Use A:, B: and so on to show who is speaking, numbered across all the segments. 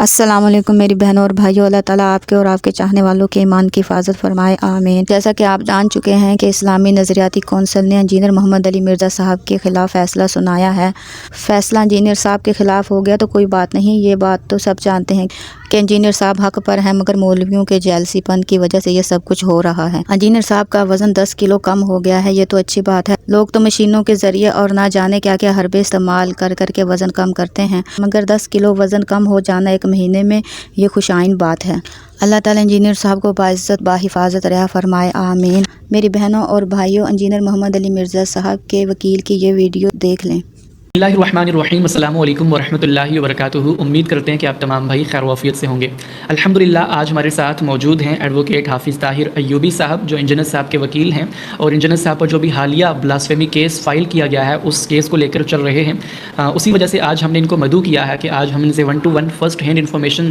A: السلام علیکم میری بہنوں اور بھائیوں، اللہ تعالیٰ آپ کے اور آپ کے چاہنے والوں کے ایمان کی حفاظت فرمائے، آمین۔ جیسا کہ آپ جان چکے ہیں کہ اسلامی نظریاتی کونسل نے انجینئر محمد علی مرزا صاحب کے خلاف فیصلہ سنایا ہے۔ فیصلہ انجینئر صاحب کے خلاف ہو گیا تو کوئی بات نہیں، یہ بات تو سب جانتے ہیں کہ انجینئر صاحب حق پر ہیں، مگر مولویوں کے جیلسی پن کی وجہ سے یہ سب کچھ ہو رہا ہے۔ انجینئر صاحب کا وزن 10 کلو کم ہو گیا ہے، یہ تو اچھی بات ہے۔ لوگ تو مشینوں کے ذریعے اور نہ جانے کیا کیا حربے استعمال کر کے وزن کم کرتے ہیں، مگر 10 کلو وزن کم ہو جانا ایک مہینے میں یہ خوشائن بات ہے۔ اللہ تعالیٰ انجینئر صاحب کو باعزت باحفاظت رہا فرمائے، آمین۔ میری بہنوں اور بھائیوں، انجینئر محمد علی مرزا صاحب کے وکیل کی یہ ویڈیو دیکھ لیں۔
B: بسم اللہ الرحمن الرحیم۔ السلام علیکم ورحمۃ اللہ وبرکاتہ۔ امید کرتے ہیں کہ آپ تمام بھائی خیر و عافیت سے ہوں گے۔ الحمدللہ آج ہمارے ساتھ موجود ہیں ایڈوکیٹ حافظ طاہر ایوبی صاحب، جو انجینئر صاحب کے وکیل ہیں، اور انجینئر صاحب پر جو بھی حالیہ بلاسفیمی کیس فائل کیا گیا ہے اس کیس کو لے کر چل رہے ہیں۔ اسی وجہ سے آج ہم نے ان کو مدعو کیا ہے کہ آج ہم ان سے 1 to 1 فرسٹ ہینڈ انفارمیشن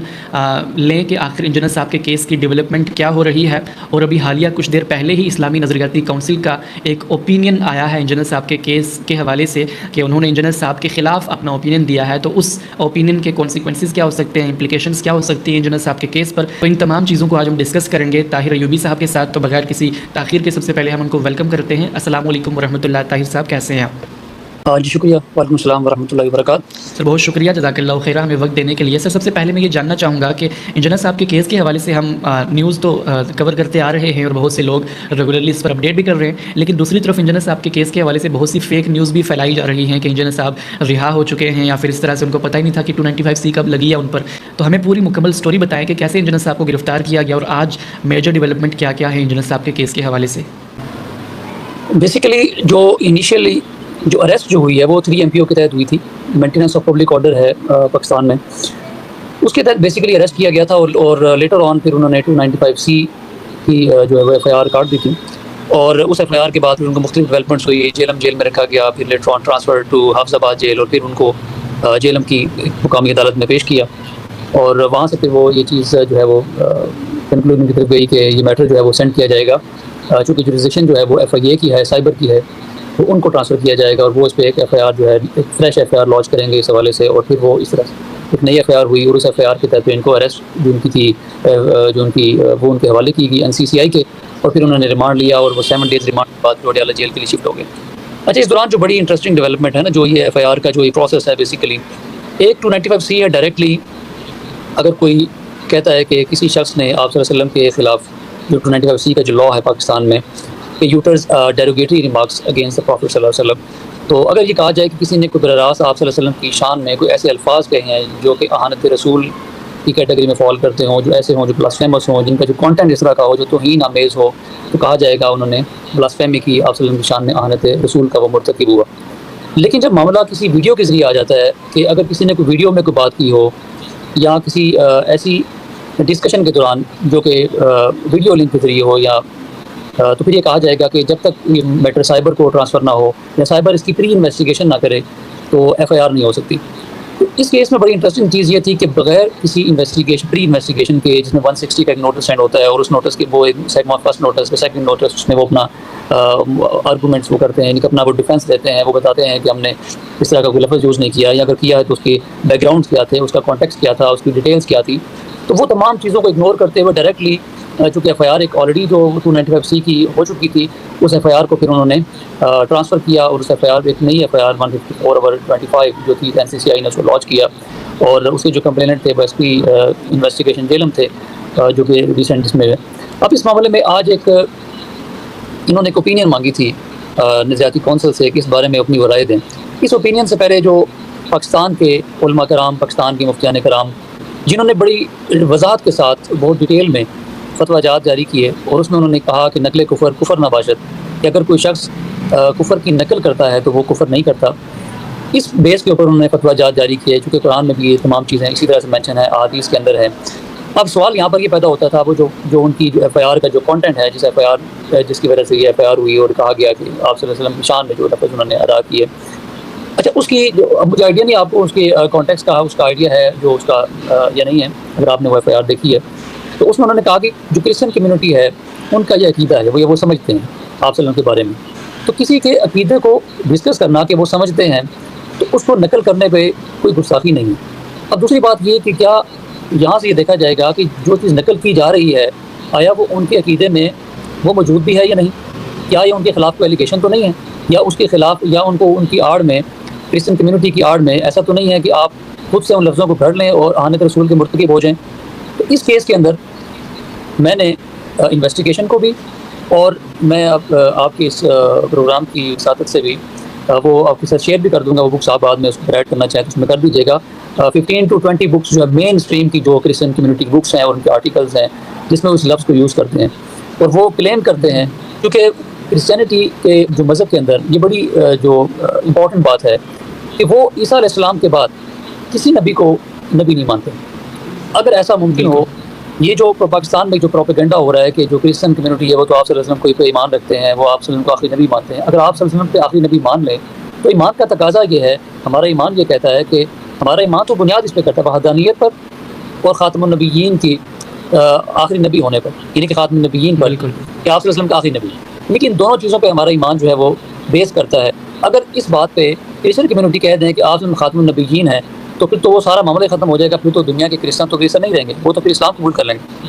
B: لیں کہ آخر انجینئر صاحب کے کیس کی ڈیولپمنٹ کیا ہو رہی ہے۔ اور ابھی حالیہ کچھ دیر پہلے ہی اسلامی نظریاتی کونسل کا ایک اوپینین آیا ہے انجینئر صاحب کے کیس کے حوالے سے کہ انہوں نے انجینئر صاحب کے خلاف اپنا اوپینین دیا ہے، تو اس اوپینین کے کانسیکوینسز کیا ہو سکتے ہیں، امپلیکیشنز کیا ہو سکتی ہیں انجینئر صاحب کے کیس پر۔ تو ان تمام چیزوں کو آج ہم ڈسکس کریں گے طاہر ایوبی صاحب کے ساتھ۔ تو بغیر کسی تاخیر کے سب سے پہلے ہم ان کو ویلکم کرتے ہیں۔ السلام علیکم ورحمۃ اللہ۔ طاہر صاحب کیسے ہیں آپ؟
C: جی شکریہ، وعلیکم السلام ورحمۃ اللہ وبرکاتہ۔
B: سر بہت شکریہ، جزاک اللہ خیر ہمیں وقت دینے کے لیے۔ سر سب سے پہلے میں یہ جاننا چاہوں گا کہ انجینئر صاحب کے کیس کے حوالے سے ہم نیوز تو کور کرتے آ رہے ہیں اور بہت سے لوگ ریگولرلی اس پر اپڈیٹ بھی کر رہے ہیں، لیکن دوسری طرف انجینئر صاحب کے کیس کے حوالے سے بہت سی فیک نیوز بھی پھیلائی جا رہی ہیں کہ انجینئر صاحب رہا ہو چکے ہیں، یا پھر اس طرح سے ان کو پتہ ہی نہیں تھا کہ 295C کب لگی ہے ان پر۔ تو ہمیں پوری مکمل سٹوری بتائیں کہ کیسے انجینئر صاحب کو گرفتار کیا گیا اور آج میجر ڈیولپمنٹ کیا کیا ہے انجینئر صاحب کے کیس کے حوالے سے۔
C: بیسیکلی جو انیشیلی جو اریسٹ جو ہوئی ہے وہ 3 MPO کے تحت ہوئی تھی، مینٹیننس آف پبلک آرڈر ہے پاکستان میں، اس کے تحت بیسیکلی اریسٹ کیا گیا تھا، اور لیٹر آن پھر انہوں نے 295C کی جو ہے وہ FIR کاٹ دی تھی، اور اس FIR کے بعد پھر ان کو مختلف ڈیولپمنٹس ہوئی۔ جیل میں رکھا گیا، پھر لیٹر آن ٹرانسفر ٹو حافظ آباد جیل، اور پھر ان کو جیلم کی مقامی عدالت میں پیش کیا، اور وہاں سے پھر وہ یہ چیز جو ہے وہ کنکلوژن کی طرف گئی کہ یہ میٹر جو ہے وہ سینڈ کیا جائے گا، چونکہ جوریزیکشن جو ہے وہ FIA کی ہے، سائبر کی ہے، تو ان کو ٹرانسفر کیا جائے گا، اور وہ اس پہ ایک FIR جو ہے ایک فریش FIR لانچ کریں گے اس حوالے سے، اور پھر وہ اس طرح سے ایک نئی FIR ہوئی، اور اس FIR کے تحت ان کو اریسٹ جو ان کی تھی وہ ان کے حوالے کی گئی NCCI کے، اور پھر انہوں نے ریمانڈ لیا، اور وہ 7 days ریمانڈ کے بعد پٹیالہ جیل کے لیے شفٹ ہو گئے۔ اچھا، اس دوران جو بڑی انٹرسٹنگ ڈیولپمنٹ ہے نا، جو یہ FIR کا جو یہ پروسیس ہے، بیسیکلی ایک 295C ہے، ڈائریکٹلی اگر کوئی کہتا ہے کہ کسی شخص نے آپ صلی اللہ علیہ وسلم کے خلاف جو 295C کا جو لا ہے پاکستان میں کہ utters derogatory remarks against the prophet صلی اللہ علیہ وسلم، تو اگر یہ کہا جائے کہ کسی نے کوئی براہ راست آپ صلی اللہ علیہ وسلم کی شان میں کوئی ایسے الفاظ کہے ہیں جو کہ اہانت رسول کی کیٹیگری میں فال کرتے ہوں، جو ایسے ہوں جو بلاسفیمس ہوں، جن کا جو کانٹینٹ اس طرح کا ہو جو توہین آمیز ہو، تو کہا جائے گا انہوں نے بلاسفیمی کی، آپ صلی اللہ علیہ وسلم کی شان میں اہانت رسول کا وہ مرتکب ہوا۔ لیکن جب معاملہ کسی ویڈیو کے ذریعے آ جاتا ہے کہ اگر کسی نے کوئی ویڈیو میں کوئی بات کی ہو، یا کسی ایسی ڈسکشن کے دوران جو کہ ویڈیو لنک کے ذریعے ہو، یا تو پھر یہ کہا جائے گا کہ جب تک یہ میٹر سائبر کو ٹرانسفر نہ ہو یا سائبر اس کی پری انویسٹیگیشن نہ کرے تو FIR نہیں ہو سکتی۔ تو اس کیس میں بڑی انٹرسٹنگ چیز یہ تھی کہ بغیر کسی پری انویسٹیگیشن کے، جس میں 160 کا ایک نوٹس سینڈ ہوتا ہے، اور اس نوٹس کے وہ ایک فرسٹ نوٹس، سیکنڈ نوٹس، اس میں وہ اپنا آرگومنٹس وہ کرتے ہیں، یعنی کہ اپنا وہ ڈیفینس دیتے ہیں، وہ بتاتے ہیں کہ ہم نے اس طرح کا کوئی لفظ یوز نہیں کیا، یا اگر کیا ہے تو اس کے بیک گراؤنڈس کیا تھے، اس کا کانٹیکسٹ کیا تھا، اس کی ڈیٹیلس کیا تھی، تو وہ تمام چیزوں کو اگنور کرتے ہوئے ڈائریکٹلی چونکہ FIR ایک آلریڈی جو 295C کی ہو چکی تھی، اس FIR کو پھر انہوں نے ٹرانسفر کیا، اور اس FIR ایک نئی FIR 154/25 جو تھی NCCI نے اس کو لانچ کیا، اور اس کے جو کمپلیننٹ تھے SP انویسٹیگیشن جیلم تھے، جو کہ ریسنٹ اس میں ہے۔ اب اس معاملے میں آج ایک انہوں نے ایک اوپینین مانگی تھی نظریاتی کونسل سے کہ اس بارے میں اپنی وہ رائے دیں۔ اس اوپینین سے پہلے جو پاکستان کے علماء کرام، پاکستان کے مفتیان کرام، جنہوں نے بڑی وضاحت کے ساتھ بہت ڈیٹیل میں فتویٰ جات جاری کیے، اور اس میں انہوں نے کہا کہ نقل کفر نہ باشد، کہ اگر کوئی شخص کفر کی نقل کرتا ہے تو وہ کفر نہیں کرتا۔ اس بیس کے اوپر انہوں نے فتویٰ جات جاری کیے، چونکہ قرآن میں بھی یہ تمام چیزیں اسی طرح سے مینشن ہے، احادیث کے اندر ہے۔ اب سوال یہاں پر یہ پیدا ہوتا تھا، وہ جو ان کی جو FIR کا جو کانٹینٹ ہے، جس کی وجہ سے یہ FIR ہوئی، اور کہا گیا کہ آپ صلی اللہ علیہ وسلم کی شان میں جو لفظ انہوں نے ادا کیے، اچھا اس کی مجھے آئیڈیا نہیں آپ کو اس کے کانٹیکس کا اس کا آئیڈیا ہے جو اس کا یا نہیں ہے، اگر آپ نے وہ FIR دیکھی ہے تو اس میں انہوں نے کہا کہ جو کرسچن کمیونٹی ہے ان کا یہ عقیدہ ہے، وہ سمجھتے ہیں آپ صلی اللہ علیہ وسلم کے بارے میں، تو کسی کے عقیدے کو ڈسکس کرنا کہ وہ سمجھتے ہیں تو اس کو نقل کرنے پہ کوئی گستاخی نہیں ہے۔ اب دوسری بات یہ کہ کیا یہاں سے یہ دیکھا جائے گا کہ جو چیز نقل کی جا رہی ہے آیا وہ ان کے عقیدے میں وہ موجود بھی ہے یا نہیں، کیا یہ ان کے خلاف کوئی ایلیگیشن تو نہیں ہے، یا اس کے خلاف یا ان کو ان کی آڑ میں کرسچن کمیونٹی کی آڑ میں ایسا تو نہیں ہے کہ آپ خود سے ان لفظوں کو پڑھ لیں اور آنت رسول کے مرتکب ہو جائیں۔ تو اس کیس کے اندر میں نے انویسٹیگیشن کو بھی، اور میں اب آپ کی اس پروگرام کی ساتھ سے بھی وہ آپ کے ساتھ شیئر بھی کر دوں گا، وہ بکس آپ بعد میں اس کو ایڈ کرنا چاہیں تو اس میں کر دیجیے گا۔ 15 to 20 بکس جو ہے مین اسٹریم کی جو کرسچن کمیونٹی کی بکس ہیں اور ان کے آرٹیکلز ہیں جس میں اس لفظ کو یوز کرتے ہیں، اور وہ کلیم کرتے ہیں کیونکہ کرسچینٹی کے جو مذہب کے اندر یہ بڑی جو امپورٹنٹ بات ہے کہ وہ عیسیٰ علیہ السلام کے بعد کسی نبی کو نبی نہیں مانتے۔ اگر ایسا ممکن ہو، یہ جو پاکستان میں جو پروپیگنڈا ہو رہا ہے کہ جو کرسچن کمیونٹی ہے وہ تو آپ صلی اللہ علیہ وسلم کو ایمان رکھتے ہیں، وہ آپ صلی اللہ علیہ وسلم کو آخری نبی مانتے ہیں، اگر آپ صلی اللہ علیہ وسلم کو آخری نبی مان لیں تو ایمان کا تقاضا یہ ہے، ہمارا ایمان یہ کہتا ہے کہ ہمارا ایمان تو بنیاد اس پہ کرتا ہے وحدانیت پر اور خاتم النبیین کی آخری نبی ہونے پر، یعنی کہ خاتم النبیین پر کہ آپ صلی اللہ علیہ وسلم کا آخری نبی، لیکن دونوں چیزوں پہ ہمارا ایمان جو ہے وہ بیس کرتا ہے۔ اگر اس بات پہ کرسچن کمیونٹی کہہ دیں کہ آپ صلی اللہ علیہ وسلم خاتم النبیین ہیں تو پھر تو وہ سارا معاملہ ختم ہو جائے گا، پھر تو دنیا کے کرسچن تو کرسچن نہیں رہیں گے، وہ تو پھر اسلام قبول کر لیں گے۔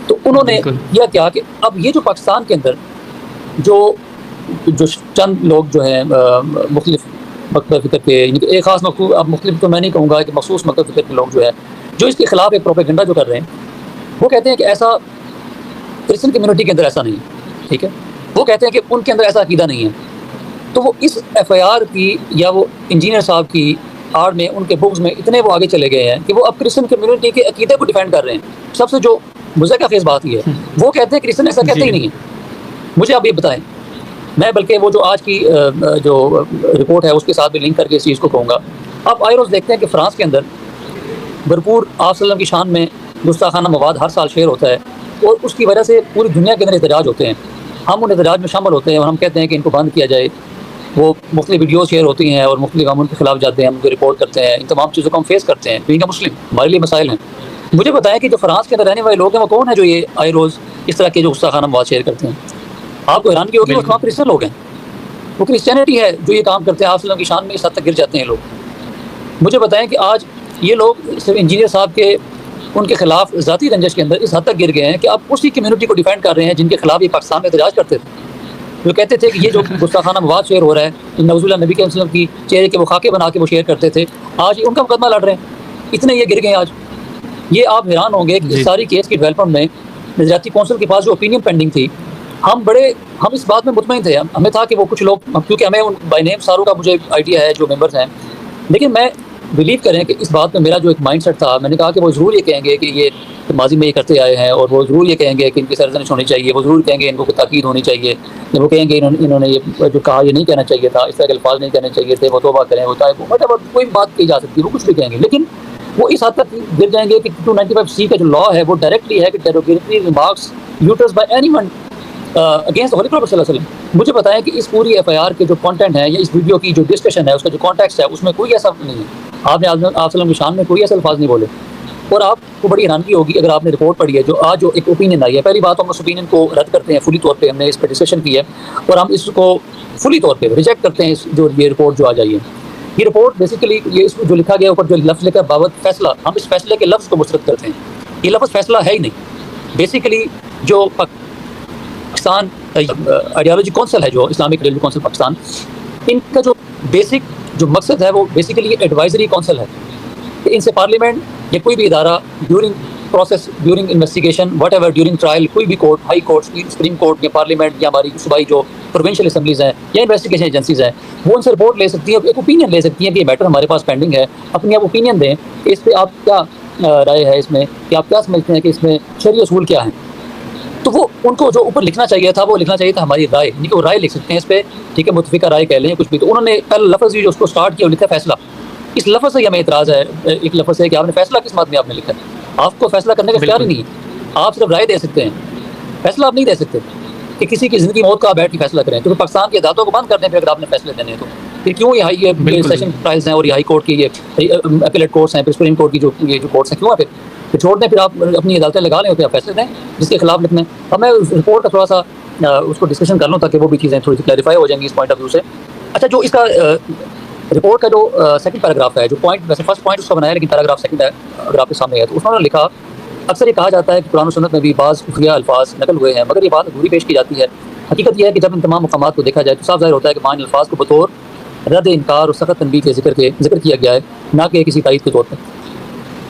C: تو انہوں نے کیا کیا کہ اب یہ جو پاکستان کے اندر جو چند لوگ جو ہیں مختلف مکتب فکر کے، یعنی کہ ایک خاص مکتب، اب مختلف تو میں نہیں کہوں گا کہ مخصوص مکتب فکر کے لوگ جو ہے جو اس کے خلاف ایک پروپیگنڈا جو کر رہے ہیں، وہ کہتے ہیں کہ ایسا کرسچن کمیونٹی کے اندر ایسا نہیں ہے، ٹھیک ہے، وہ کہتے ہیں کہ ان کے اندر ایسا عقیدہ نہیں ہے۔ تو وہ اس ایف آئی آر کی یا وہ انجینئر صاحب کی آڑ میں ان کے بکس میں اتنے وہ آگے چلے گئے ہیں کہ وہ اب کرسچن کمیونٹی کے عقیدے کو ڈیفینڈ کر رہے ہیں۔ سب سے جو مضحکہ خیز بات یہ ہے، وہ کہتے ہیں کرسچن ایسا کہتے ہی نہیں ہے۔ مجھے آپ یہ بتائیں، میں بلکہ وہ جو آج کی جو رپورٹ ہے اس کے ساتھ بھی لنک کر کے اس چیز کو کہوں گا، آپ آئے روز دیکھتے ہیں کہ فرانس کے اندر بھرپور آپ صلی اللہ علیہ وسلم کی شان میں گستاخانہ مواد ہر سال شیئر ہوتا ہے، اور اس کی وجہ سے پوری دنیا کے اندر احتجاج ہوتے ہیں۔ ہم ان احتجاج میں شامل ہوتے ہیں اور ہم کہتے ہیں کہ ان کو بند کیا جائے۔ وہ مختلف ویڈیوز شیئر ہوتی ہیں اور مختلف ہم ان کے خلاف جاتے ہیں، ہم ان کو رپورٹ کرتے ہیں، ان تمام چیزوں کو ہم فیس کرتے ہیں، بینگ اے مسلم ہمارے لیے مسائل ہیں۔ مجھے بتائیں کہ جو فرانس کے اندر رہنے والے لوگ ہیں وہ کون ہیں جو یہ آئے روز اس طرح کے جو گستاخانہ مواد شیئر کرتے ہیں؟ آپ کو حیرانگی ہوگی، وہ تمام کرسچن لوگ ہیں، وہ کرسچینٹی ہے جو یہ کام کرتے ہیں، آپ صلی اللہ علیہ وسلم کی شان میں اس حد تک گر جاتے ہیں لوگ۔ مجھے بتائیں کہ آج یہ لوگ صرف انجینئر صاحب کے ان کے خلاف ذاتی رنجش کے اندر اس حد تک گر گئے ہیں کہ اب اسی کمیونٹی کو ڈیفینڈ کر رہے ہیں جن کے خلاف یہ پاکستان میں احتجاج کرتے تھے، جو کہتے تھے کہ یہ جو گستاخانہ مواد شیئر ہو رہا ہے نوز اللہ نبی کے وسلم کی چہرے کے وہ خاکے بنا کے وہ شیئر کرتے تھے، آج ان کا مقدمہ لڑ رہے ہیں، اتنے یہ گر گئے آج۔ یہ آپ حیران ہوں گے کہ اس ساری کیس کی ڈیولپمنٹ میں نظریاتی کونسل کے پاس جو اوپینین پینڈنگ تھی، ہم اس بات میں مطمئن تھے، ہمیں تھا کہ وہ کچھ لوگ، کیونکہ ہمیں ان بائی نیم ساروں کا مجھے آئیڈیا ہے جو ممبرز ہیں، لیکن میں بلیو کریں کہ اس بات میں میرا جو ایک مائنڈ سیٹ تھا، میں نے کہا کہ وہ ضرور یہ کہیں گے کہ یہ ماضی میں یہ کرتے آئے ہیں، اور وہ ضرور یہ کہیں گے کہ ان کی سرزنش ہونی چاہیے، وہ ضرور کہیں گے ان کو تاکید ہونی چاہیے، وہ کہیں گے انہوں نے یہ جو کہا یہ نہیں کہنا چاہیے تھا، اس طرح کے الفاظ نہیں کہنے چاہیے تھے، وہ توبہ کریں، وہ کوئی بات کہی جا سکتی ہے، وہ کچھ بھی کہیں گے، لیکن وہ اس حد تک گر جائیں گے کہ 295C کا جو لا ہے وہ ڈائریکٹلی ہے کہ derogatory remarks utters by anyone against holy prophet صلی اللہ علیہ وسلم۔ مجھے بتائیں کہ اس پوری ایف آئی آر کے جو کانٹینٹ ہے یا اس ویڈیو کی جو ڈسکشن ہے اس کا جو کانٹیکسٹ ہے اس میں کوئی ایسا نہیں ہے، آپ نے آپ صلی اللہ علیہ وسلم کی شان میں کوئی ایسے الفاظ نہیں بولے، اور آپ کو بڑی حیرانگی ہوگی اگر آپ نے رپورٹ پڑھی ہے جو آج جو ایک اوپینین آئی ہے۔ پہلی بات ہم اس اوپینین کو رد کرتے ہیں فلی طور پہ، ہم نے اس پہ ڈسکشن کی ہے اور ہم اس کو فلی طور پہ ریجیکٹ کرتے ہیں، جو یہ رپورٹ جو آ جائی ہے۔ یہ رپورٹ بیسیکلی یہ اس جو لکھا گیا اوپر جو لفظ لکھا ہے بابت فیصلہ، ہم اس فیصلے کے لفظ کو مسترد کرتے ہیں، یہ لفظ فیصلہ ہے ہی نہیں۔ بیسیکلی جو پاکستان آئیڈیالوجی کونسل ہے، جو اسلامک آئیڈیالوجی کونسل پاکستان، ان کا جو بیسک جو مقصد ہے وہ بیسیکلی یہ ایڈوائزری کونسل ہے کہ ان سے پارلیمنٹ یا کوئی بھی ادارہ during process, during investigation, what ever, during trial, کوئی بھی court, high court, supreme court یا پارلیمنٹ یا ہماری صوبائی جو پروونشل اسمبلیز ہیں یا انویسٹیگیشن ایجنسیز ہیں، وہ ان سے رپورٹ لے سکتی ہیں، ایک اوپینین لے سکتی ہیں کہ یہ میٹر ہمارے پاس پینڈنگ ہے، اپنی آپ اوپینین دیں کہ اس پہ آپ کیا رائے ہے، اس میں کہ آپ کیا سمجھتے ہیں کہ اس میں شرعی اصول کیا ہیں۔ تو وہ ان کو جو اوپر لکھنا چاہیے تھا وہ لکھنا چاہیے تھا ہماری رائے، یعنی کہ وہ رائے لکھ سکتے ہیں اس پہ، ٹھیک ہے، متفقہ رائے کہہ لیں کچھ بھی۔ تو انہوں نے پہلے لفظ جو اس کو سٹارٹ کیا وہ لکھا فیصلہ، اس لفظ سے ہی ہمیں اعتراض ہے۔ ایک لفظ ہے کہ آپ نے فیصلہ کس بات میں آپ نے لکھا ہے، آپ کو فیصلہ کرنے کا اختیار ہی نہیں ہے، آپ صرف رائے دے سکتے ہیں، فیصلہ آپ نہیں دے سکتے کہ کسی کی زندگی موت کا آپ بیٹھ کے فیصلہ کریں۔ تو پاکستان کے عدالتوں کو بند کر دیں پھر اگر آپ نے فیصلے دینے ہیں تو پھر کیوں یہ سیشن ٹرائلز ہیں اور یہ ہائی کورٹ کی یہ اپیلیٹ کورٹس ہیں، پھر سپریم کورٹ کی جو کورٹس ہیں، کیوں ہے پھر چھوڑ دیں، پھر آپ اپنی عدالتیں لگا لیں اور پھر آپ فیصلے دیں جس کے خلاف لکھنا ہے۔ اب میں اس رپورٹ کا تھوڑا سا اس کو ڈسکشن کر لوں تاکہ وہ بھی چیزیں تھوڑی سی کلیریفائی ہو جائیں گی اس پوائنٹ آف ویو سے۔ اچھا، جو اس کا رپورٹ کا جو سیکنڈ پیراگراف ہے، جو پوائنٹ ویسے فرسٹ پوائنٹ اس کا بنایا ہے لیکن پیراگراف سیکنڈ ہے اگر آپ کے سامنے ہے، تو اس میں انہوں نے لکھا اکثر یہ کہا جاتا ہے کہ قرآن و سنت میں بھی بعض خفیہ الفاظ نقل ہوئے ہیں، مگر یہ بات ادھوری پیش کی جاتی ہے۔ حقیقت یہ ہے کہ جب ان تمام مقامات کو دیکھا جائے تو صاف ظاہر ہوتا ہے کہ مان الفاظ کو بطور رد انکار اور سخت تنبیہ کے ذکر کیا گیا ہے، نہ کہ کسی تائید کے طور پر۔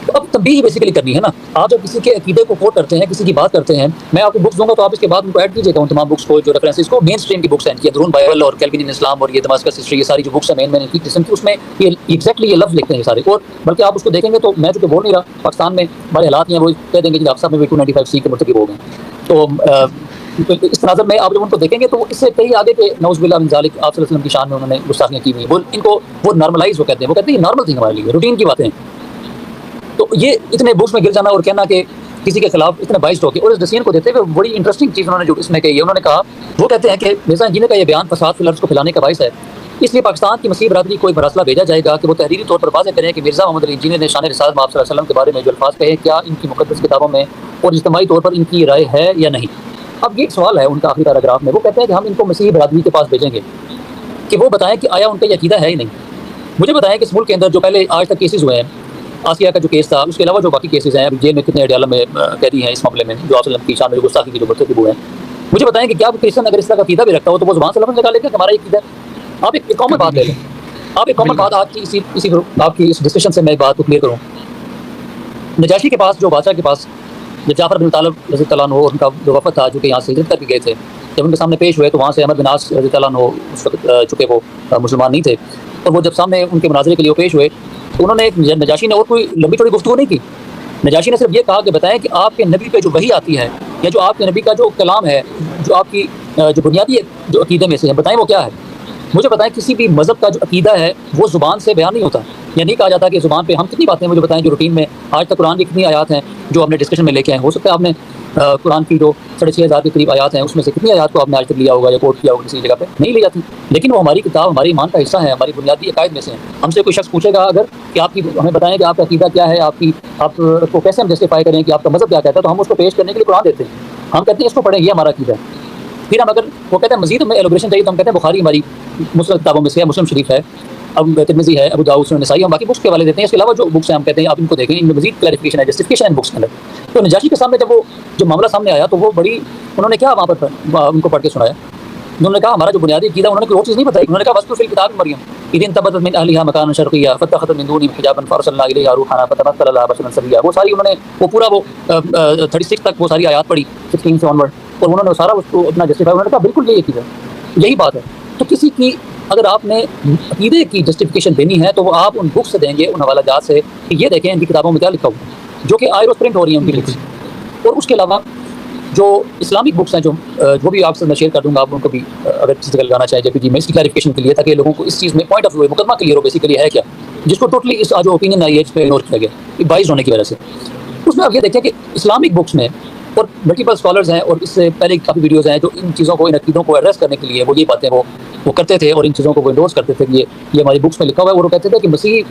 C: تو اب تنبیہ بیسیکلی کرنی ہے نا، آپ جب کسی کے عقیدے کو کوٹ کرتے ہیں، کسی کی بات کرتے ہیں، میں آپ کو بکس دوں گا تو آپ اس کے بعد ان کو ایڈ کیجیے گا، ان تمام بکس کو جو ریفرنسز کو مین اسٹریم کی بکس ہیں، درون بائبل اور کیلوین اسلام اور یہ دماسکس ہسٹری، یہ ساری جو بکس ہیں مین مین کی قسم کی، اس میں یہ ایگزیکٹلی یہ لفظ لکھتے ہیں سارے، اور بلکہ آپ اس کو دیکھیں گے تو میں جو کہ بول نہیں رہا، پاکستان میں بڑے حالات ہیں، وہ کہہ دیں گے کہ آپ صاحب میں بھی 295C کے مرتکب ہو گئے، تو اس تناظر میں آپ جب ان کو دیکھیں گے تو اس سے کئی آگے کے نعوذ باللہ من ذالک آپ صلی اللہ علیہ وسلم کی شان میں انہوں نے گستاخیاں کی ہوئی ہیں، وہ ان کو وہ نارملائز وہ کہتے ہیں یہ نارمل تھنگ ہمارے لیے، روٹین کی باتیں ہیں۔ تو یہ اتنے بکس میں گر جانا اور کہنا کہ کسی کے خلاف اتنے بائسڈ ہو کے، اور اس ڈسیزن کو دیتے ہوئے بڑی انٹرسٹنگ چیز انہوں نے جو اس میں کہی ہے، انہوں نے کہا، وہ کہتے ہیں کہ مرزا انجینئر کا یہ بیان فساد فی الارض کو پھیلانے کا باعث ہے، اس لیے پاکستان کی مسیح برادری کو ایک مراسلہ بھیجا جائے گا کہ وہ تحریری طور پر واضح کریں کہ مرزا محمد علی انجینئر نے شان رسالت آپ صلی اللہ علیہ وسلم کے بارے میں جو الفاظ کہے کیا ان کی مقدس کتابوں میں اور اجتماعی طور پر ان کی رائے ہے یا نہیں۔ اب یہ ایک سوال ہے ان کا آخری پیراگراف میں، وہ کہتے ہیں کہ ہم ان کو مسیحی برادری کے پاس بھیجیں گے کہ وہ بتائیں کہ آیا ان کا یہ عقیدہ ہے ہی نہیں۔ مجھے بتائیں کہ اس ملک کے اندر جو پہلے آج تک کیسز ہوئے ہیں، آسیہ کا جو کیس تھا، اس کے علاوہ جو باقی کیسز ہیں، ابھی جیل میں کتنے اڈیالہ میں قیدی ہیں اس معاملے میں جو آپ صلی اللہ علیہ وسلم کی شان میں گستاخی کی جو مرتکب ہوئے ہیں، مجھے بتائیں کہ کیا کرسچن اگر اس طرح کا عقیدہ بھی رکھتا ہو تو وہ زبان سے لفظ نکالے گا کہ ہمارا یہ عقیدہ ہے؟ آپ ایک کامن بات لے لیں، آپ ایک کامن بات آپ کی آپ کی اس ڈسکشن سے میں ایک بات کو کلیئر کروں۔ نجاشی کے پاس، جو بادشاہ کے پاس جب جعفر بن طالب رضی اللہ عنہ اور ان کا جو وفد تھا جو کہ یہاں سے ہجرت کر کے گئے تھے، جب ان کے سامنے پیش ہوئے تو وہاں سے احمد بن عاص رضی اللہ عنہ اس وقت چونکہ وہ مسلمان نہیں تھے، اور وہ جب سامنے ان کے مناظرے کے لیے پیش ہوئے تو انہوں نے نجاشی نے اور کوئی لمبی چوڑی گفتگو نہیں کی، نجاشی نے صرف یہ کہا کہ بتائیں کہ آپ کے نبی پہ جو وحی آتی ہے یا جو آپ کے نبی کا جو کلام ہے، جو آپ کی جو بنیادی جو عقیدے میں سے ہے، بتائیں وہ کیا ہے۔ مجھے بتائیں کسی بھی مذہب کا جو عقیدہ ہے وہ زبان سے بیان نہیں ہوتا، یا نہیں کہا جاتا کہ زبان پہ ہم کتنی باتیں مجھے بتائیں جو روٹین میں آج تک قرآن کی کتنی آیات ہیں جو ہم نے ڈسکشن میں لے کے آئے ہیں، ہو سکتا ہے آپ نے قرآن کی جو 6,500 کے قریب آیات ہیں اس میں سے کتنی آیات کو آپ نے آج تک لیا ہوگا یا کوٹ کیا ہوگا کسی جگہ پہ، نہیں لی جاتی، لیکن وہ ہماری کتاب ہماری ایمان کا حصہ ہے، ہماری بنیادی عقائد میں سے ہیں۔ ہم سے کوئی شخص پوچھے گا اگر کہ آپ کی ہمیں بتائیں کہ آپ کا عقیدہ کیا ہے، آپ کو کیسے ہم جسٹیفائی کریں کہ آپ کا مذہب کیا کہتا ہے، تو ہم اس کو پیش کرنے کے لیے قرآن دیتے ہیں، ہم کہتے ہیں اس کو پڑھیں یہ ہمارا عقیدہ ہے۔ پھر ہم اگر وہ کہتے ہیں مزید ہمیں ایلوبریشن چاہیے تو ہم کہتے ہیں بخاری ہماری مسلم کتابوں میں سے ہے، مسلم شریف ہے، اب ترمذی ہے، ابو داؤد، سنن نسائی، ہم باقی بکس کے حوالے دیتے ہیں، اس کے علاوہ جو بکس ہیں ہم کہتے ہیں آپ ان کو دیکھیں، ان میں مزید کلیریفیکیشن ہے، جسٹیفیکیشن ہے بکس کے اندر۔ تو نجاشی کے سامنے جب وہ جو معاملہ سامنے آیا تو وہ بڑی انہوں نے کیا وہاں پر ان کو پڑھ کے سنایا، انہوں نے کہا ہمارا جو بنیادی عقیدہ، انہوں نے کوئی اور چیز نہیں بتائی، انہوں نے کہا وَاذْكُرْ فِي الْكِتَابِ مَرْيَمَ إِذِ انتبذت من أهلها مكانا شرقيا فاتخذت من دونهم حجابا فأرسلنا إليها روحنا فتمثل لها بشرا سويا۔ وہ ساری انہوں نے وہ پورا وہ 36 تک وہ ساری آیات پڑھی 16 سے آنورڈ، اور انہوں نے سارا اس کو اپنا جسٹیفائی، انہوں نے کہا بالکل یہی عقیدہ یہی بات ہے۔ تو کسی کی اگر آپ نے عقیدے کی جسٹیفیکیشن دینی ہے تو وہ آپ ان بکس سے دیں گے، ان حوالہ جات سے کہ یہ دیکھیں ان کی کتابوں میں کیا لکھا ہوا ہے، جو کہ آئے پرنٹ ہو رہی ہیں ان کی بکس۔ اور اس کے علاوہ جو اسلامک بکس ہیں جو وہ بھی آپ سے میں شیئر کر دوں گا، آپ ان کو بھی اگر کسی جگہ لگانا چاہیں جے پی جی میں اس کی کلیریفیکیشن کے لیے، تاکہ لوگوں کو اس چیز میں پوائنٹ آف ویو مقدمہ کلیئر ہو بیسیکلی ہے کیا، جس کو ٹوٹلی اس جو اوپینین آئی ہے اس پہ اگنور کیا گیا بائز ہونے کی وجہ سے۔ اس میں آپ یہ دیکھیں کہ اسلامک بکس میں اور ملٹیپل اسکالرز ہیں، اور اس سے پہلے کافی ویڈیوز ہیں جو ان چیزوں کو، ان عقیدوں کو ایڈریس کرنے کے لیے وہ یہ باتیں وہ کرتے تھے، اور ان چیزوں کو وہ انڈورس کرتے تھے کہ یہ ہماری بکس میں لکھا ہوا ہے، اور وہ کہتے تھے کہ مسیح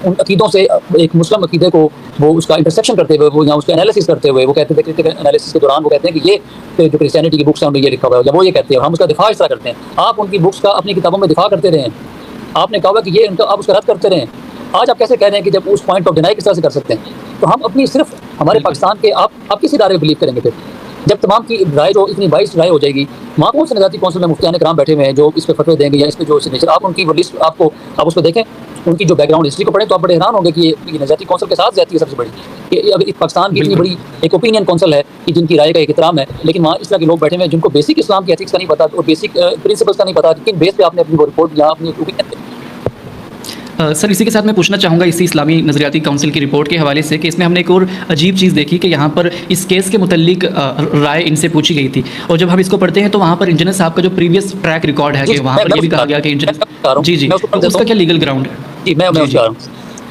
C: ان عقیدوں سے ایک مسلم عقیدے کو وہ اس کا انٹرسیکشن کرتے ہوئے، وہ یہاں اس کا انالیسس کرتے ہوئے، وہ کہتے تھے کرٹیکل انالیسس کے دوران وہ کہتے ہیں کہ یہ جو کرسچینٹی کی بکس ہیں ان میں یہ لکھا ہوا ہے، یا وہ یہ کہتے ہیں، اور ہم اس کا دفاع اس طرح کرتے ہیں۔ آپ ان کی بکس کا اپنی کتابوں میں دفاع کرتے رہے ہیں، آپ نے کہا ہوا کہ یہ ان کا آپ اس کا رد کرتے رہے ہیں، آج آپ کیسے کہہ رہے ہیں کہ جب اس پوائنٹ آف ڈینائی کس طرح سے کر سکتے ہیں؟ تو ہم اپنی صرف ہمارے پاکستان کے آپ کس ادارے میں بلیو کریں گے پھر جب تمام کی رائے جو اتنی بائیس رائے ہو جائے گی؟ وہاں کون سے نظاتی کونسل میں مفتیان کرام بیٹھے ہوئے ہیں جو اس پہ فتوے دیں گے یا اس پہ جو سگنیچر، آپ ان کی وہ لسٹ آپ اس کو دیکھیں، ان کی جو بیک گراؤنڈ ہسٹری کو پڑھیں تو آپ بڑے حیران ہوں گے کہ یہ نظاتی کونسل کے ساتھ زیادتی ہے سب سے بڑی، کہ اب پاکستان کی اتنی بڑی ایک اوپینین کونسل ہے کہ جن کی رائے کا ایک احترام ہے، لیکن وہاں اس طرح کے لوگ بیٹھے ہوئے ہیں جن کو بیسک اسلام کی ایتھکس کا نہیں پتا اور بیسک پرنسپلس کا نہیں پتا، کن بیس پہ آپ نے اپنی وہ رپورٹ یا اپنی اوپینین
B: سر اسی کے ساتھ میں پوچھنا چاہوں گا اسی اسلامی نظریاتی کونسل کی رپورٹ کے حوالے سے کہ اس میں ہم نے ایک اور عجیب چیز دیکھی کہ یہاں پر اس کیس کے متعلق رائے ان سے پوچھی گئی تھی، اور جب ہم اس کو پڑھتے ہیں تو وہاں پر انجینئر صاحب کا جو پریویس ٹریک ریکارڈ ہے کہ وہاں پر یہ بھی کہا گیا کہ انجینئر جی اس کا کیا لیگل گراؤنڈ ہے؟
C: جی میں اس کا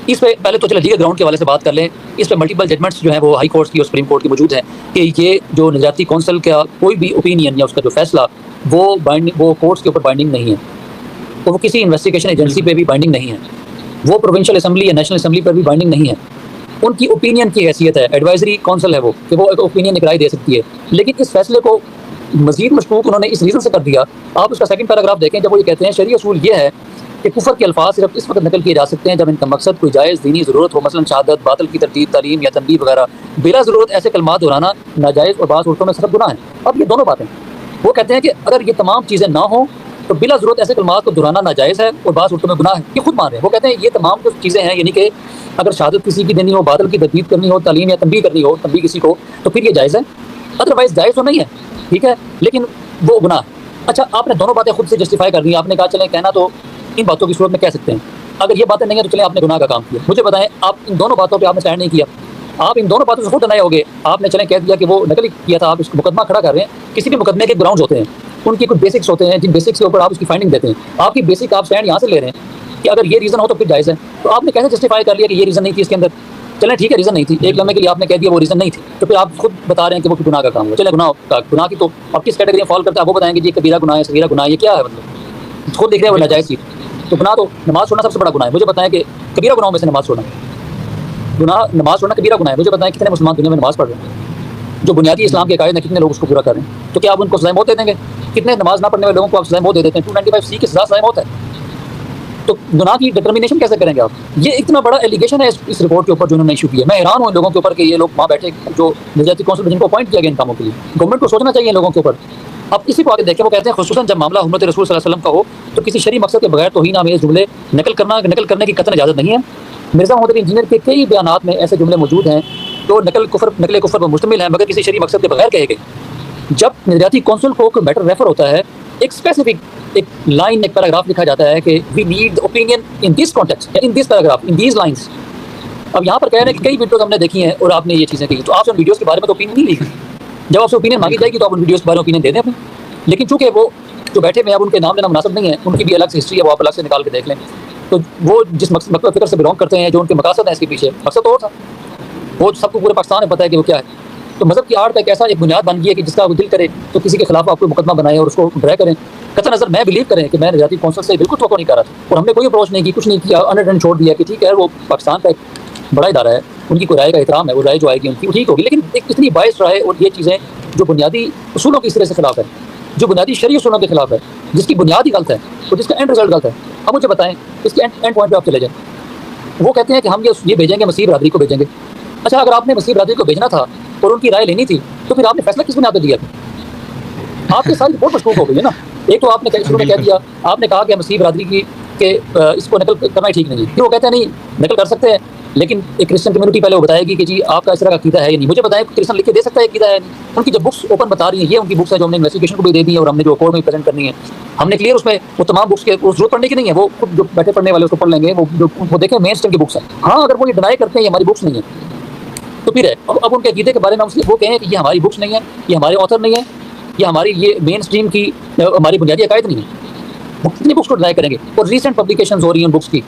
C: اس پہ پہلے تو چلے لیگل گراؤنڈ کے حوالے سے بات کر لیں۔ اس پہ ملٹیپل ججمنٹس جو ہیں وہ ہائی کورٹس کی اور سپریم کورٹ کی موجود ہیں کہ یہ جو نظریاتی کونسل کا کوئی بھی اوپینین یا اس کا جو فیصلہ وہ کورٹس کے اوپر بائنڈنگ نہیں ہے، تو وہ کسی انویسٹیگیشن ایجنسی پہ بھی بائنڈنگ نہیں ہے، وہ پروونشل اسمبلی یا نیشنل اسمبلی پر بھی بائنڈنگ نہیں ہے، ان کی اوپینین کی حیثیت ہے، ایڈوائزری کونسل ہے وہ کہ وہ ایک اوپینین ایک رائے دے سکتی ہے، لیکن اس فیصلے کو مزید مشکوک انہوں نے اس ریزن سے کر دیا۔ آپ اس کا سیکنڈ پیراگراف دیکھیں جب وہ یہ کہتے ہیں شرعی اصول یہ ہے کہ کفر کے الفاظ صرف اس وقت نقل کیے جا سکتے ہیں جب ان کا مقصد کوئی جائز دینی ضرورت ہو، مثلا شہادت، باطل کی تردید، تعلیم یا تنبیہ وغیرہ. بلا ضرورت ایسے کلمات دہرانا ناجائز اور بعض صورتوں میں صرف گناہ ہے. اب یہ دونوں باتیں وہ کہتے ہیں کہ اگر یہ تمام چیزیں نہ ہوں تو بلا ضرورت ایسے کلمات کو دہرانا ناجائز ہے اور بعض صورتوں میں گناہ ہے. یہ خود مان رہے ہیں. وہ کہتے ہیں یہ تمام جو چیزیں ہیں، یعنی کہ اگر شہادت کسی کی دینی ہو، باطل کی تردید کرنی ہو، تعلیم یا تنبیہ کرنی ہو، تنبیہ کسی کو، تو پھر یہ جائز ہے. ادروائز جائز تو نہیں ہے، ٹھیک ہے، لیکن وہ گناہ ہے. اچھا، آپ نے دونوں باتیں خود سے جسٹیفائی کر دی. آپ نے کہا چلیں کہنا تو ان باتوں کی صورت میں کہہ سکتے ہیں. اگر یہ باتیں نہیں ہیں تو چلیں آپ نے گناہ کا کام کیا. مجھے بتائیں، آپ ان دونوں باتوں پہ آپ نے اسٹینڈ نہیں کیا. آپ ان دونوں باتوں سے خود ڈنائی ہو گئے. آپ نے چلیں کہہ دیا کہ وہ نقل کیا تھا. آپ اس کو مقدمہ کھڑا کر رہے ہیں. کسی بھی مقدمے کے گراؤنڈز ہوتے ہیں، ان کی کچھ بیسکس ہوتے ہیں، جن بیسکس کے اوپر آپ اس کی فائنڈنگ دیتے ہیں. آپ کی بیسک آپ اسٹینڈ یہاں سے لے رہے ہیں کہ اگر یہ ریزن ہو تو پھر جائز ہے. تو آپ نے کیسے جسٹیفائی کر لیا کہ یہ ریزن نہیں تھی اس کے اندر؟ چلیں ٹھیک ہے، ریزن نہیں تھی، ایک لمحے کے لیے آپ نے کہہ دیا وہ ریزن نہیں تھی، تو پھر آپ خود بتا رہے ہیں کہ وہ گناہ کا کام ہے. چلیں گناہ کی تو آپ کس کیٹیگری میں فال کرتے ہیں؟ آپ وہ بتائیں کہ یہ کبیرہ گناہ ہے، صغیرہ گناہ ہے، یہ کیا ہے؟ مطلب خود دیکھ رہے ہیں وہ ناجائز چیز. تو گناہ تو نماز چھوڑنا سب سے بڑا گناہ ہے. مجھے بتائیں کہ کبیرہ گناہوں میں سے نماز چھوڑنا نماز چھوڑنا کبیرہ گناہ ہے. مجھے بتائیں کتنے مسلمان دنیا میں نماز پڑھ رہے ہیں جو بنیادی اسلام کے قاعدے ہیں، کتنے لوگ اس کو پورا کر رہے ہیں؟ تو کیا آپ ان کو سزائے موت دے دیں گے؟ کتنے نماز نہ پڑھنے والے لوگوں کو آپ سزائے موت دے دیتے ہیں؟ 295C کی سزا سزائے موت ہے. تو گناہ کی ڈٹرمینیشن کیسے کریں گے آپ؟ یہ اتنا بڑا ایلیگیشن ہے اس رپورٹ کے اوپر جو انہوں نے ایشو کیا ہے. میں حیران ہوں ان لوگوں کے اوپر کہ یہ لوگ وہاں بیٹھے جو نظریاتی کونسل جن کو اپوائنٹ کیا گیا ان کاموں کے لیے. گورنمنٹ کو سوچنا چاہیے ان لوگوں کے اوپر. اب اسی کو آگے دیکھیں، وہ کہتے ہیں خصوصاً جب معاملہ حرمت رسول صلی اللہ علیہ وسلم کا ہو تو کسی شرعی مقصد کے بغیر توہین آمیز جملے نقل کرنے کی قطعاً اجازت نہیں ہے. مرزا محمد علی انجینئر کے کئی بیانات میں ایسے جملے موجود ہیں جو نقل کفر پر مشتمل ہیں مگر کسی شرعی مقصد کے بغیر کہے گئے. جب نظریاتی کونسل کو کوئی میٹر ریفر ہوتا ہے، ایک اسپیسیفک ایک لائن، ایک پیراگراف لکھا جاتا ہے کہ we need opinion in this context, in this paragraph, in these lines. اب یہاں پر کہہ رہے ہیں کہ کئی ویڈیوز ہم نے دیکھی ہیں اور آپ نے یہ چیزیں کی، تو آپ سے ان ویڈیوز کے بارے میں تو اوپینین نہیں لی. جب آپ سے اوپینین مانگی جائے گی تو آپ ان ویڈیوز کے بارے میں اوپینین دے دیں اپنے. لیکن چونکہ وہ جو بیٹھے ہوئے ہیں، اب ان کے نام لینا مناسب نہیں ہے، ان کی بھی الگ سے ہسٹری ہے، وہ آپ الگ سے نکال کے دیکھ لیں. تو وہ جس مکتب فکر سے بلانگ کرتے ہیں، جو ان کے مقاصد ہیں اس کے پیچھے، مقصد تو اور تھا، وہ سب کو پورے پاکستان میں پتہ ہے کہ وہ کیا ہے. تو مذہب کی آڑ کا ایک ایسا ایک بنیاد بن گئی ہے کہ جس کا وہ دل کرے تو کسی کے خلاف آپ کو مقدمہ بنائیں اور اس کو ڈرائے کریں. قطع نظر میں بلیو کریں کہ میں نظریاتی کونسل سے بالکل توقع نہیں کر رہا تھا اور ہم نے کوئی اپروچ نہیں کی، کچھ نہیں کیا، انڈر چھوڑ دیا کہ ٹھیک ہے وہ پاکستان کا ایک بڑا ادارہ ہے، ان کی کوئی رائے کا احترام ہے، وہ رائے جو آئے گی ان کی وہ ٹھیک ہوگی. لیکن ایک اتنی باعث رائے اور یہ چیزیں جو بنیادی اصولوں کی اس طرح سے خلاف ہے، جو بنیادی شرعی اصولوں کے خلاف ہے، جس کی بنیاد ہی غلط ہے اور جس کا اینڈ رزلٹ غلط ہے. اب مجھے بتائیں اس کے اینڈ پوائنٹ پہ آپ چلے جائیں. وہ کہتے ہیں کہ ہم یہ بھیجیں گے، مسیح برادری کو بھیجیں گے. اچھا، اگر آپ نے مسیح برادری کو بھیجنا تھا اور ان کی رائے لینی تھی تو پھر آپ نے فیصلہ کس بنیاد پہ دیا؟ آپ کی ساری رپورٹ مشکوک ہو گئی ہے نا. ایک تو آپ نے شروع میں کہہ دیا، آپ نے کہا کہ مسیح برادری کی کہ اس کو نقل کرنا ہی ٹھیک نہیں ہے. پھر وہ کہتے ہیں نہیں نقل کر سکتے ہیں، لیکن ایک کرسچن کمیونٹی پہلے وہ بتائے گی کہ جی آپ کا اس طرح کا عقیدہ ہے یا نہیں. مجھے بتائیں کرسچن لکھ کے دے سکتا ہے عقیدہ ہے نہیں؟ ان کی جو بکس اوپن بتا رہی ہیں، یہ ان کی بکس ہے جو ہم نے انویسٹیگیشن کو بھی دے دی ہے اور ہم نے جو کورٹ میں پریزنٹ کرنی ہے. ہم نے کلیئر اس میں وہ تمام بکس کے ضرورت پڑھنے کی نہیں ہے، وہ خود جو بیٹھے پڑھنے والے اس کو پڑھ لیں گے. وہ دیکھیں مین اسٹریم کی بکس ہیں. ہاں، اگر وہ یہ ڈنائی کرتے ہیں یہ ہماری بکس نہیں ہے تو پھر ہے. اب ان کے عقیدے کے بارے میں ہم وہ کہیں کہ یہ ہماری بکس نہیں ہے، یہ ہمارے آتھر نہیں ہے، یہ ہماری یہ مین اسٹریم کی ہماری بنیادی عقائد نہیں ہے. وہ کتنی بکس کو ڈرائی کریں گے؟ اور ریسنٹ پبلیکیشنز ہو رہی ہیں ان بکس کی،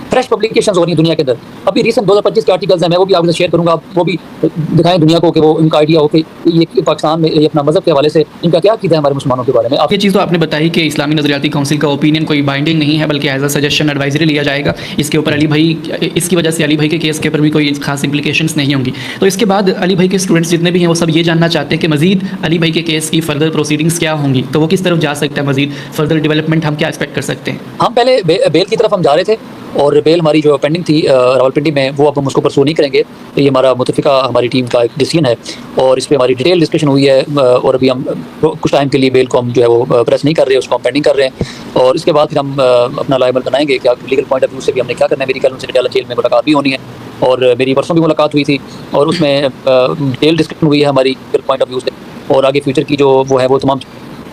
C: فریش پبلیکیشنز ہو رہی ہیں دنیا کے اندر. ابھی ریسنٹ 2025 کے آرٹیکلز ہیں، میں وہ بھی آپ سے شیئر کروں گا. وہ بھی دکھائیں دنیا کو کہ وہ ان کا آئیڈیا ہو کہ یہ پاکستان میں یہ اپنا مذہب کے حوالے سے ان کا کیا عقیدہ ہے ہمارے مسلمانوں کے بارے میں.
B: یہ چیز تو آپ نے بتائی کہ اسلامی نظریاتی کونسل کا اوپینین کوئی بائنڈنگ نہیں ہے بلکہ ایز اے سجیشن ایڈوائزری لیا جائے گا. اس کے اوپر علی بھائی، اس کی وجہ سے علی بھائی کے کیس کے اوپر بھی کوئی خاص امپلیکیشنس نہیں ہوں گی. تو اس کے بعد علی بھائی کے اسٹوڈنٹس جتنے بھی ہیں وہ سب یہ جاننا چاہتے ہیں کہ مزید علی بھائی کے کیس کی فردر پروسیڈنگس کیا ہوں گی، تو وہ کس طرف جا سکتا ہے، مزید فردر ڈیولپمنٹ ہم کیا ایکسپیکٹ کر سکتے ہیں؟
C: ہم پہلے بیل کی طرف ہم جا رہے تھے اور بیل ہماری جو پینڈنگ تھی راولپنڈی میں، وہ اب ہم اس کو پرسو نہیں کریں گے. یہ ہمارا متفقہ ہماری ٹیم کا ایک ڈیسیژن ہے اور اس پہ ہماری ڈیٹیل ڈسکشن ہوئی ہے اور ابھی ہم کچھ ٹائم کے لیے بیل کو ہم جو ہے وہ پریس نہیں کر رہے، اس کو ہم پینڈنگ کر رہے ہیں. اور اس کے بعد پھر ہم اپنا لائبل بنائیں گے کیا لیگل پوائنٹ آف ویو سے بھی ہم نے کیا کرنا ہے. میری کل ان سے ڈیلا جیل میں ملاقات بھی ہونی ہے اور میری پرسوں بھی ملاقات ہوئی تھی اور اس میں ڈیٹیل ڈسکشن ہوئی ہے ہماری لیگل پوائنٹ آف ویو سے اور آگے فیوچر کی جو وہ ہے وہ تمام.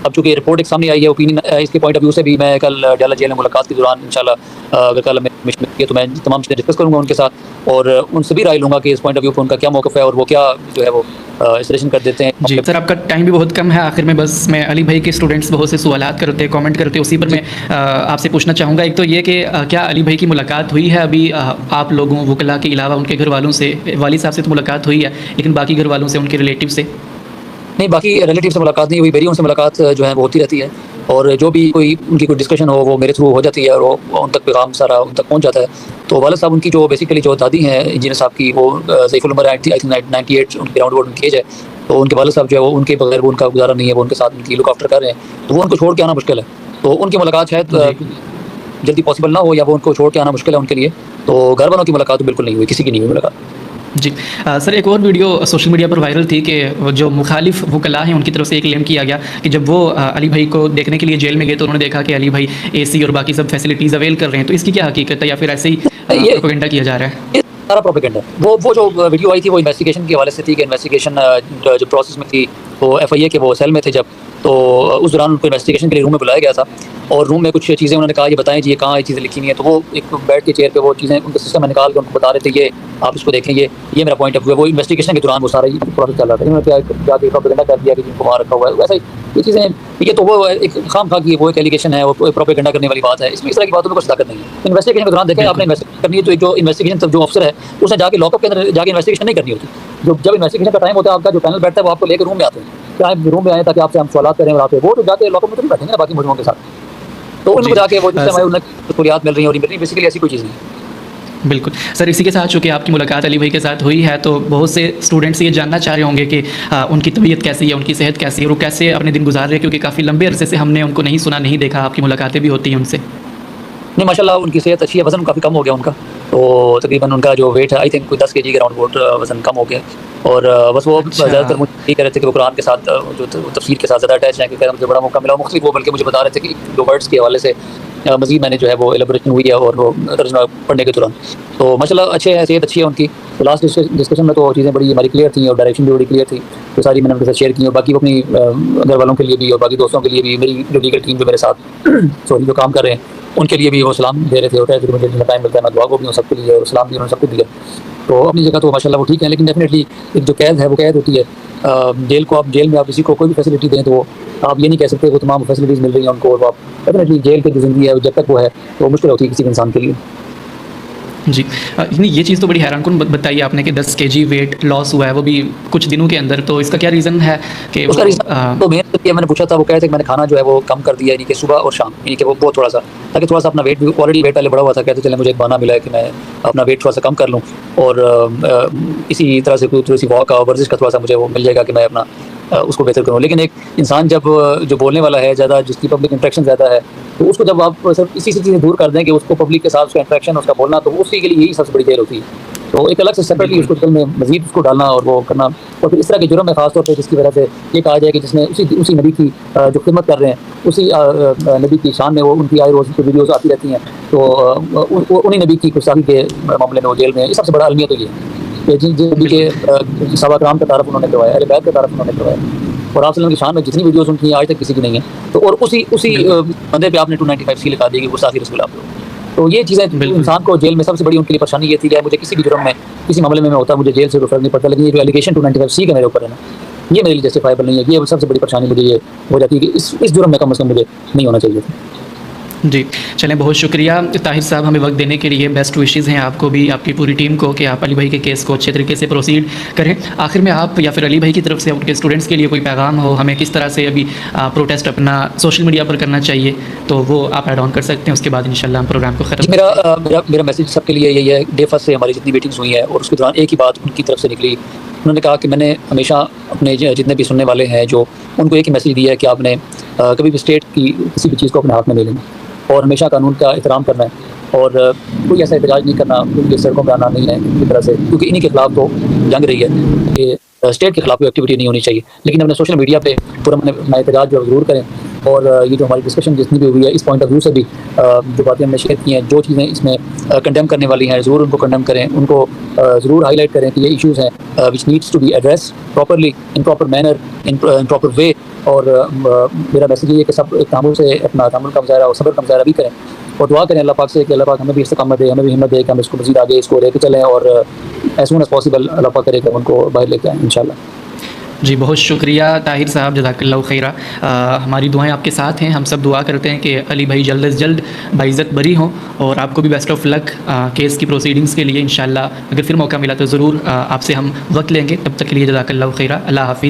C: اب چونکہ رپورٹ ایک سامنے آئی ہے اوپینین اس کے پوائنٹ آف ویو سے بھی، میں کل ڈیلا جیل میں ملاقات کے دوران انشاءاللہ اگر کل ہمیں مشن ملی تو میں تمام چیزیں ڈسکس کروں گا ان کے ساتھ اور ان سے بھی رائے لوں گا کہ اس پوائنٹ آف ویو پہ ان کا کیا موقف ہے اور وہ کیا جو ہے وہ اسٹیشن کر دیتے ہیں.
B: جی سر، آپ کا ٹائم بھی بہت کم ہے. آخر میں بس میں علی بھائی کے اسٹوڈنٹس بہت سے سوالات کرتے ہیں، کامنٹ کرتے ہیں، اسی پر میں آپ سے پوچھنا چاہوں گا. ایک تو یہ کہ کیا علی بھائی کی ملاقات ہوئی ہے ابھی آپ لوگوں وکلاء کے علاوہ ان کے گھر والوں سے؟ والد صاحب سے تو ملاقات ہوئی ہے لیکن باقی گھر والوں سے، ان کے ریلیٹیو سے؟
C: نہیں، باقی ریلیٹیو سے ملاقات نہیں ہوئی میری. ان سے ملاقات جو ہے وہ ہوتی رہتی ہے اور جو بھی کوئی ان کی کوئی ڈسکشن ہو وہ میرے تھرو ہو جاتی ہے اور وہ ان تک پیغام سارا ان تک پہنچ جاتا ہے. تو والد صاحب ان کی جو بیسیکلی جو دادی ہیں انجینئر صاحب کی، وہ ضعیف العمر ہے، 98 ان کے راؤنڈ اباؤٹ ان کی ایج ہے. تو ان کے والد صاحب جو ہے وہ ان کے بغیر وہ ان کا گزارا نہیں ہے، وہ ان کے ساتھ ان کی لک آفٹر کر رہے ہیں. تو وہ ان کو چھوڑ کے آنا مشکل ہے. تو ان کی ملاقات شاید جلدی پاسبل نہ ہو یا وہ ان کو چھوڑ کے آنا مشکل ہے ان کے لیے، تو گھر والوں کی ملاقات تو بالکل نہیں ہوئی، کسی کی نہیں ہوئی ملاقات.
B: جی سر، ایک اور ویڈیو سوشل میڈیا پر وائرل تھی کہ جو مخالف وکلاء ہیں ان کی طرف سے یہ کلیم کیا گیا کہ جب وہ علی بھائی کو دیکھنے کے لیے جیل میں گئے تو انہوں نے دیکھا کہ علی بھائی اے سی اور باقی سب فیسلٹیز اویل کر رہے ہیں، تو اس کی کیا حقیقت ہے یا پھر ایسے ہی پروپیگنڈا کیا جا رہا ہے؟
C: یہ سارا پروپیگنڈا ہے. وہ جو ویڈیو آئی تھی وہ انویسٹیگیشن کے حوالے سے تھی کہ انویسٹیگیشن جو پروسیس میں تھی وہ ایف آئی اے کے وہ سیل میں تھے جب، تو اس دوران ان کو انویسٹیگیشن کے لیے روم میں بلایا گیا تھا اور روم میں کچھ چیزیں انہوں نے کہا یہ بتائیں جی یہ کہاں یہ چیزیں لکھی ہوئی ہیں، تو وہ ایک بیٹھ کے چیئر پہ وہ چیزیں ان کے سسٹم میں نکال کے ان کو بتا رہے تھے یہ آپ اس کو دیکھیں، یہ میرا پوائنٹ آف ویو ہے. وہ انویسٹیگیشن کے دوران وہ سارا پروسیس چل رہا تھا. انہوں نے کیا کہ پروپیگنڈا کر دیا کہ جن کو وہاں رکھا ہوا ہے ویسا یہ چیزیں. یہ تو وہ ایک خام خواہ کی وہ ایک ایلیگیشن ہے، وہ پروپیگنڈا کرنے والی بات ہے. اس میں اس طرح کی باتوں میں کوئی صداقت نہیں ہے. انویسٹیگیشن کے دوران دیکھیں آپ نے انویسٹیگیشن کرنی ہے تو جو انویسٹیگیشن جو افسر ہے اس نے جا کے لاک اپ کے اندر جا کے انویسٹیگیشن نہیں کرنی ہوتی. جب انویسٹیگیشن کا ٹائم ہوتا ہے آپ کا جو پینل بیٹھتا ہے وہ آپ کو لے کے روم میں آتے ہیں کہ آپ روم میں آئیں تاکہ آپ سے ہم سوالات کریں، اور آپ وہ تو جا کے لاک اپ میں تو نہیں بیٹھیں گے نا باقی مجرموں کے ساتھ، تو ان کو جا کے وہ جس سے انہیں سہولیات مل رہی ہیں اور بیسیکلی ایسی کوئی چیز نہیں.
B: بالکل سر، اسی کے ساتھ چونکہ آپ کی ملاقات علی بھائی کے ساتھ ہوئی ہے تو بہت سے اسٹوڈنٹس یہ جاننا چاہ رہے ہوں گے کہ ان کی طبیعت کیسی ہے، ان کی صحت کیسی ہے، اور وہ کیسے اپنے دن گزار رہے ہیں، کیونکہ کافی لمبے عرصے سے ہم نے ان کو نہیں سنا نہیں دیکھا. آپ کی ملاقاتیں بھی ہوتی ہیں ان سے؟
C: نہیں ماشاء اللہ ان کی صحت اچھی ہے، وزن کافی کم ہو گیا ان کا، تو تقریباً ان کا جو ویٹ ہے آئی تھنک کوئی 10 kg کے اراؤنڈ وزن کم ہو گیا. اور بس وہ زیادہ تر مجھے یہ کہہ رہے تھے کہ وہ قرآن کے ساتھ جو تفسیر کے ساتھ زیادہ اٹیچ ہیں، کہ مجھے بڑا موقع ملا مختلف وہ، بلکہ مجھے بتا رہے تھے کہ جو ورڈس کے حوالے سے مزید میں نے جو ہے وہ ایلیبوریشن ہوئی ہے اور وہ ترجمہ پڑھنے کے دوران. تو ماشاء اللہ اچھے ہیں، صحت اچھی ہے ان کی. تو لاسٹ ڈسکشن میں تو چیزیں بڑی ہماری کلیئر تھیں اور ڈائریکشن بھی بڑی کلیئر تھی، تو ساری میں نے ان کے ساتھ شیئر کی. اور باقی وہ اپنی گھر والوں کے لیے بھی اور باقی دوستوں کے لیے بھی، میری جو لیگل ٹیم جو میرے ساتھ جو کام کر رہے ہیں ان کے لیے بھی وہ سلام دے رہے تھے. ہوتا ہے کہ مجھے جتنا ٹائم ملتا ہے میں دعا کو بھی ہوں سب کے لیے اور سلام بھی انہوں نے سب کو دیا. تو اپنی جگہ تو ماشاء اللہ وہ ٹھیک ہے، لیکن ڈیفینیٹلی ایک جو قید ہے وہ قید ہوتی ہے. جیل میں آپ کسی کو کوئی بھی فیسلٹی دیں تو آپ یہ نہیں کہہ سکتے وہ تمام فیسلٹیز مل رہی ہیں ان کو، اور آپ ڈیفینیٹلی جیل کی جو زندگی ہے جب تک وہ ہے تو مشکل ہوتی ہے کسی بھی انسان کے لیے.
B: جی یہ چیز تو بڑی حیران کن بتائی آپ نے کہ 10 kg ویٹ لاس ہوا ہے وہ بھی کچھ دنوں کے اندر، تو اس کا کیا ریزن ہے؟ کہ
C: اس کا ریزن تو میں نے پوچھا تھا، وہ کہتے ہیں کہ میں نے کھانا جو ہے وہ کم کر دیا، یعنی کہ صبح اور شام، یعنی کہ وہ بہت تھوڑا سا تاکہ تھوڑا سا اپنا ویٹ بھی آلریڈی ویٹ پہلے بڑا ہوا تھا، کہتے چلے مجھے ایک بہانہ ملا ہے کہ میں اپنا ویٹ تھوڑا سا کم کر لوں، اور اسی طرح سے کوئی تھوڑی سی واک کا ورزش کا تھوڑا سا مجھے وہ مل جائے گا کہ میں اپنا اس کو بہتر کروں. لیکن ایک انسان جب جو بولنے والا ہے زیادہ، جس کی پبلک انٹریکشن زیادہ ہے، تو اس کو جب آپ صرف اسی سے چیزیں دور کر دیں کہ اس کو پبلک کے ساتھ اس کا انٹریکشن اس کا بولنا، تو اسی کے لیے یہی سب سے بڑی دیر ہوتی ہے. تو ایک الگ سے سیپریٹلی اس کو دل میں مزید اس کو ڈالنا اور وہ کرنا، اور پھر اس طرح کے جرم ہے خاص طور پہ جس کی وجہ سے یہ کہا جائے کہ جس نے اسی نبی کی جو خدمت کر رہے ہیں، اسی نبی کی شان میں وہ ان کی آئے روز کی ویڈیوز آتی رہتی ہیں، تو انہیں نبی کی گستاخی کے معاملے میں وہ جیل میں. یہ سب سے بڑا المیہ تو یہ ہے کہ جن نبی کے صحابہ کرام کا تعارف انہوں نے کروایا، اہل بیت کا تعارف انہوں نے کروایا، اور آپ صلی اللہ علیہ وسلم کی شان میں جتنی ویڈیوز ان کی آج تک کسی کی نہیں ہیں. تو اور اسی بندے پہ آپ نے 295 لکھا دی کہ گستاخی رسول آپ. تو یہ چیزیں انسان کو جیل میں سب سے بڑی ان کے لیے پریشانی یہ تھی کہ مجھے کسی بھی جرم میں کسی معاملے میں ہوتا مجھے جیل سے کوئی فرق نہیں پڑتا، لیکن یہ جو ایلیگیشن 295 کا میرے اوپر ہے نا، یہ میرے لیے جسٹیفائبل نہیں ہے. یہ سب سے بڑی پریشانی مجھے یہ ہو جاتی ہے کہ اس جرم میں کم از کم مجھے نہیں ہونا چاہیے تھا.
B: جی چلیں، بہت شکریہ طاہر صاحب ہمیں وقت دینے کے لیے. بیسٹ وشیز ہیں آپ کو بھی، آپ کی پوری ٹیم کو، کہ آپ علی بھائی کے کیس کو اچھے طریقے سے پروسیڈ کریں. آخر میں آپ یا پھر علی بھائی کی طرف سے ان کے اسٹوڈنٹس کے لیے کوئی پیغام ہو، ہمیں کس طرح سے ابھی پروٹیسٹ اپنا سوشل میڈیا پر کرنا چاہیے، تو وہ آپ ایڈ آن کر سکتے ہیں. اس کے بعد انشاءاللہ ہم پروگرام کو ختم.
C: میرا میسج سب کے لیے یہی ہے. ڈے فرسٹ سے ہماری جتنی میٹنگز ہوئی ہیں اور اس کے دوران ایک ہی بات ان کی طرف سے نکلی. انہوں نے کہا کہ میں نے ہمیشہ اپنے جتنے بھی سننے والے ہیں جو ان کو ایک ہی میسج دیا ہے کہ آپ نے کبھی بھی اسٹیٹ کی کسی بھی چیز کو اپنے ہاتھ میں نہیں لینا، اور ہمیشہ قانون کا احترام کرنا ہے، اور کوئی ایسا احتجاج نہیں کرنا، کوئی سڑکوں پہ آنا نہیں ہے کسی طرح سے، کیونکہ انہی کے خلاف تو جنگ رہی ہے کہ اسٹیٹ کے خلاف کوئی ایکٹیویٹی نہیں ہونی چاہیے. لیکن اپنے سوشل میڈیا پہ پورا اپنا احتجاج جو ضرور کریں. اور یہ جو ہماری ڈسکشن جتنی بھی ہوئی ہے اس پوائنٹ آف ویو سے بھی جو باتیں ہم نے شیئر کی ہیں، جو چیزیں اس میں کنڈیم کرنے والی ہیں ضرور ان کو کنڈیم کریں، ان کو ضرور ہائی لائٹ کریں کہ یہ ایشوز ہیں which needs to be address properly in proper manner in proper way. اور میرا میسج یہ ہے کہ سب ایک تعامل سے اپنا تعامل کا مظاہرہ اور صبر کا مظاہرہ بھی کریں، اور دعا کریں اللہ پاک سے کہ اللہ پاک ہمیں بھی استقامت دے، ہمیں بھی ہمت دے کہ ہم اس کو مزید آگے اس کو لے کے چلیں، اور ایز سون ایز پاسبل اللہ پاک کرے کہ ہم ان کو باہر لے کے آئیں انشاءاللہ.
B: جی بہت شکریہ طاہر صاحب، جزاک اللہ خیرہ. ہماری دعائیں آپ کے ساتھ ہیں. ہم سب دعا کرتے ہیں کہ علی بھائی جلد از جلد باعزت بری ہوں، اور آپ کو بھی بیسٹ آف لک کیس کی پروسیڈنگس کے لیے. انشاءاللہ اگر پھر موقع ملا تو ضرور آپ سے ہم وقت لیں گے. تب تک کے لیے جزاک اللہ خیرہ. اللہ حافظ.